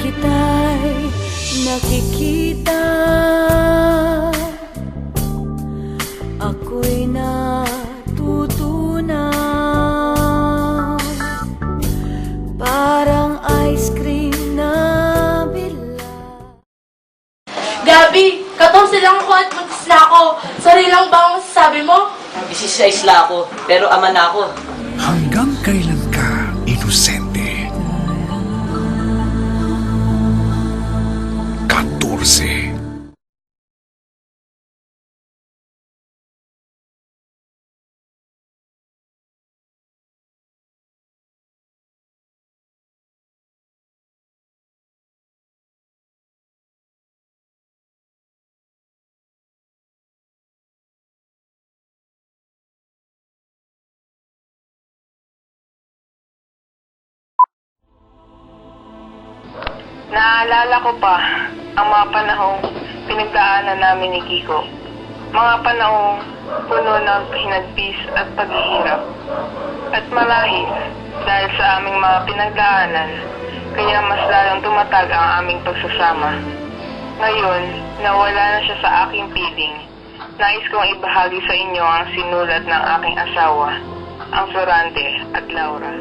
kita'y nakikita, ako'y natutunaw, parang ice cream na bilao. Gabi, 14 lang ako at mag-isla ako. Sorry lang ba ang masasabi mo? 16 lang ako, pero ama na ako. Hanggang kailan ka inosente? 14. Naalala ko pa ang mga panahong pinagdaanan namin ni Kiko. Mga panahong puno ng hinagpis at paghihirap. At marahil dahil sa aming mga pinagdaanan, kaya mas lalong tumatag ang aming pagsasama. Ngayon, nawala na siya sa aking piling. Nais kong ibahagi sa inyo ang sinulat ng aking asawa, ang Florante at Laura.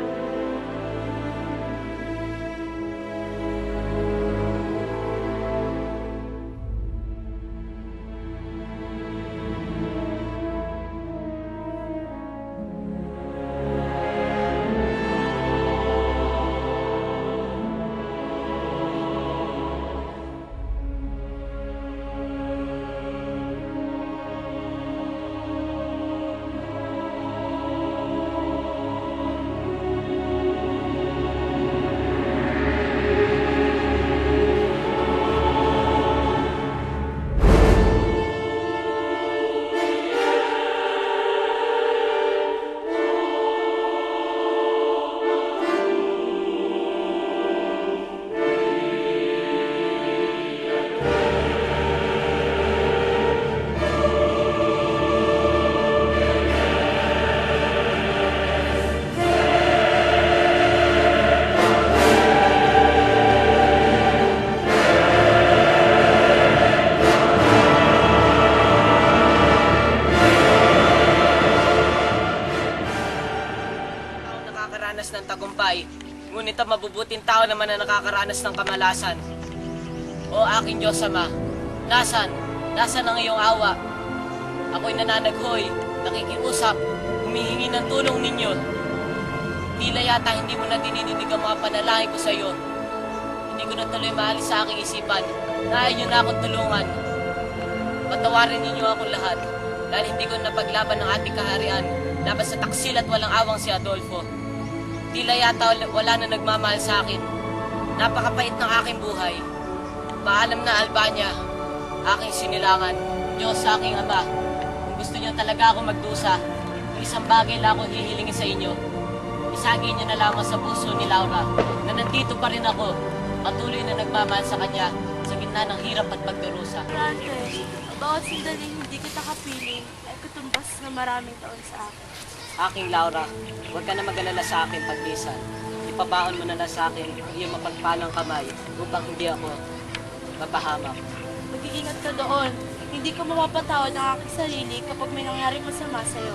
Ng tagumpay, ngunit ang mabubuting tao naman na nakakaranas ng kamalasan. O aking Diyos Ama, nasan ang iyong awa? Ako'y nananaghoy, nakikiusap, humihingi ng tulong ninyo. Tila yata hindi mo na dinidinig ang mga panalangin ko sa iyo. Hindi ko na tuloy maalis sa aking isipan na ayaw na akong tulungan. Patawarin ninyo akong lahat dahil hindi ko napaglaban ng ating kaharian laban sa taksil at walang awang si Adolfo. Tila yata wala na nagmamahal sa akin. Napakapait ng aking buhay. Paalam na Albania, aking sinilangan. Diyos sa aking Ama, kung gusto niyo talaga ako magdusa, isang bagay lang ako hihilingin sa inyo. Isagin niyo na lamang sa puso ni Laura na nandito pa rin ako, patuloy na nagmamahal sa kanya sa gitna ng hirap at pagdurusa. Florante, bawat sandaling hindi kita kapiling ay katumbas na maraming taon sa akin. Aking Laura, huwag ka na mag-alala sa akin pagbisan. Ipabaon mo na lang sa akin iyong mapagpalang kamay upang hindi ako mapahamak. Mag-iingat ka doon. Hindi ko mapapatawad ang aking sarili kapag may nangyaring masama sa'yo.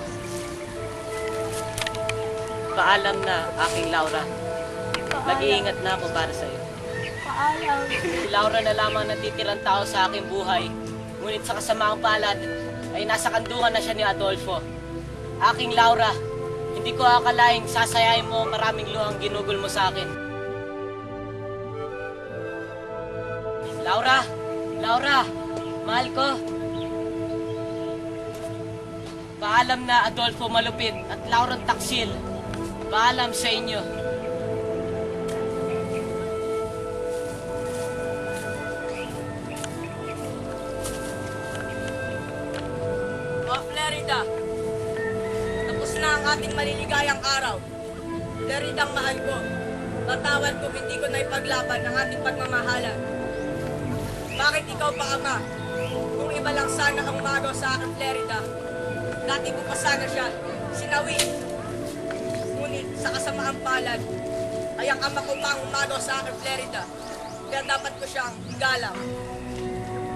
Paalam na, aking Laura. Paalam. Mag-iingat na ako para sa'yo. Paalam. Si Laura na lamang natitirang tao sa aking buhay. Ngunit sa kasamaang palad ay nasa kandungan na siya ni Adolfo. Aking Laura, hindi ko akalaing sasayain mo ang maraming luhang ginugol mo sa akin. Laura! Laura! Mahal ko! Paalam na Adolfo Malupit at Laurang Taksil. Paalam sa inyo. O Flerida, tapos na ang ating maliligayang araw. Fleridang mahal ko, patawad ko hindi ko na ipaglaban ang ating pagmamahalan. Bakit ikaw pa, Ama? Kung iba lang sana ang umagaw sa akin, Flerida, dati ko pa sana siya sinawi. Ngunit sa kasamaang palad, ay ang ama ko pa ang umagaw sa akin, Flerida. kaya dapat ko siyang igalang.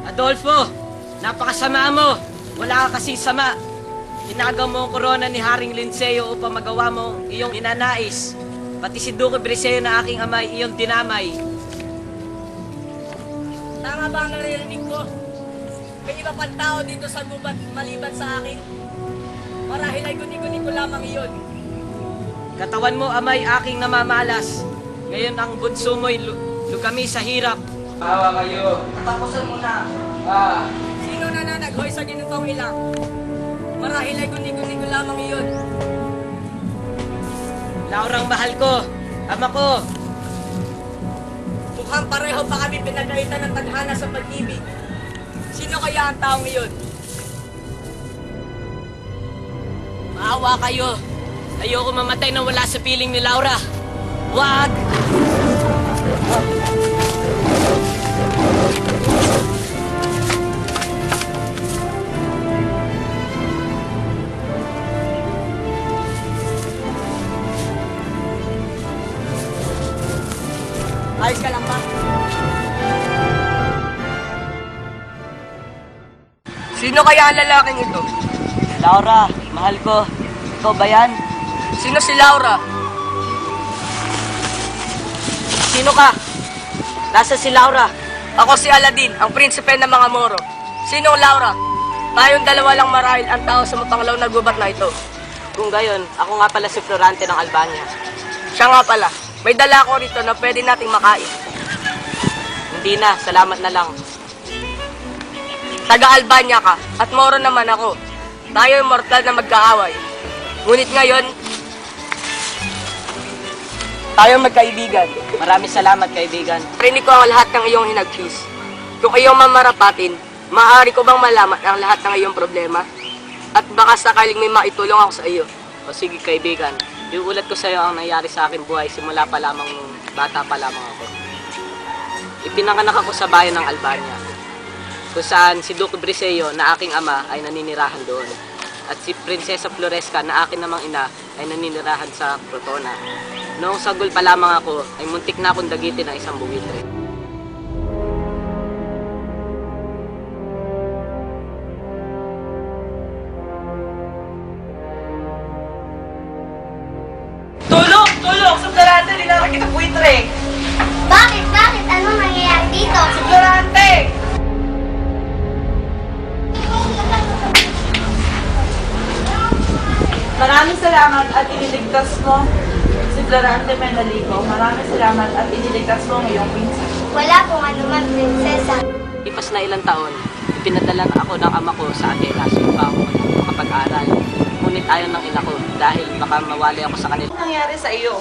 Adolfo, napakasama mo. Wala ka kasing sama. Inagaw mo ang korona ni Haring Linceo upang magawa mo iyong ninanais. Pati si Duque Briseo na aking amay, iyong dinamay. Tama ba ang naririnig ko? May iba pang tao dito sa gubat maliban sa akin. Marahil ay guni-guni ko lamang iyon. Katawan mo, amay, aking namamalas. Ngayon ang bunso mo'y lugami sa hirap. Awa kayo. Tapusin mo na. Sino na nanaghoy sa ginutong ilang? Marahil ay guni-guni ko lamang iyon. Laurang mahal ko, ama ko. Mukhang pareho pa kami pinagkaitan ng tadhana sa pag-ibig. Sino kaya ang taong iyon? Maawa kayo. Ayoko mamatay na wala sa piling ni Laura. Wag! Ayos ka lang ba? Sino kaya ang lalaking ito? Laura, mahal ko. Ikaw ba yan? Sino si Laura? Sino ka? Nasa si Laura? Ako si Aladdin, ang prinsipe ng mga Moro. Sino ang Laura? Tayong dalawa lang marahil ang tao sa mapanglaw na gubat na ito. Kung gayon, ako nga pala si Florante ng Albania. Siya nga pala, may dala ko rito na pwede nating makain. Hindi na, salamat na lang. Taga-Albania ka, at Moro naman ako. Tayo ay mortal na magkaaway. Ngunit ngayon, tayo magkaibigan. Maraming salamat, kaibigan. Rinig ko ang lahat ng iyong hinagpis. Kung iyong mamarapatin, maaari ko bang malaman ang lahat ng iyong problema? At baka sakaling may maitulong ako sa iyo. O sige, kaibigan. Iuulat ko sa iyo ang nangyari sa akin buhay simula pa lamang nung bata pa lamang ako. Ipinanganak ako sa bayan ng Albania, kung saan si Duque Briseo na aking ama ay naninirahan doon. At si Prinsesa Floresca na akin namang ina ay naninirahan sa Crotona. Noong sagol pa lamang ako, ay muntik na akong dagitin ng isang buwitre. Tulong! Tulong! Florante, nilalang kita buitre! Bakit? Bakit? Anong nangyayari dito? Florante! Maraming salamat at iniligtas mo si Florante Menalico. Maraming salamat at iniligtas mo ang iyong pinsan. Wala pong anuman, prinsesa. Ipas na ilang taon, ipinadala na ako ng ama ko sa Atenas upang makapag-aral. Ngunit ayaw ng ina ko dahil baka mawali ako sa kanila. Ano nangyari sa iyo?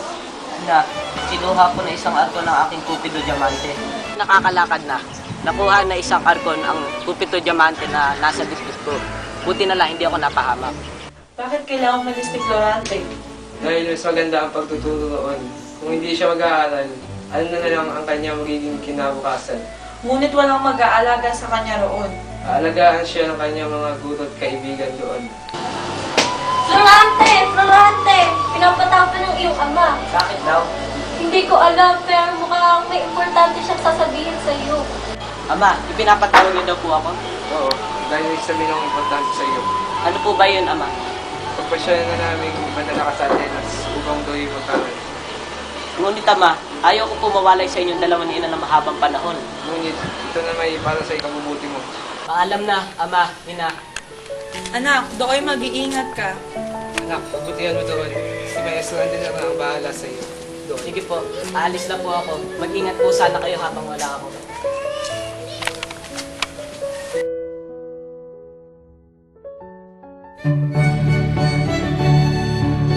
Na, kinuha ko na isang arkon ng aking Cupido Diamante. Nakakalakad na. Nakuha na isang arkon ang Cupido Diamante na nasa dibdib ko. Buti na lang hindi ako napahamak. Bakit kailangan malis ni Florante? Dahil mas maganda ang pagtuturo roon. Kung hindi siya mag-aaral, ano na lang ang kanya magiging kinabukasan. Ngunit walang mag-aalaga sa kanya roon. Aalagaan siya ng kanyang mga guro at kaibigan doon. Florante! Florante! Pinapatawag ka ng iyong ama. Bakit daw? Hindi ko alam, pero mukhang may importante siyang sasabihin sa iyo. Ama, ipinapatawag niyo daw po ako? Oo, dahil may sabihin ng importante sa iyo. Ano po ba yun, Ama? Pagpasyalan na namin madala ka sa Atenas upang doon magkaroon. Ngunit, Ama, ayaw ko po mawalay sa inyong dalawa ni ina na mahabang panahon. Ngunit ito na may para sa ikabubuti mo. Paalam na, Ama, Ina. Anak, doon mag-iingat ka. Anak, pagbutihan mo doon. Si Maestro din naman ang bahala sa iyo. Doon. Sige po, aalis na po ako. Mag-ingat po sana kayo habang wala ako.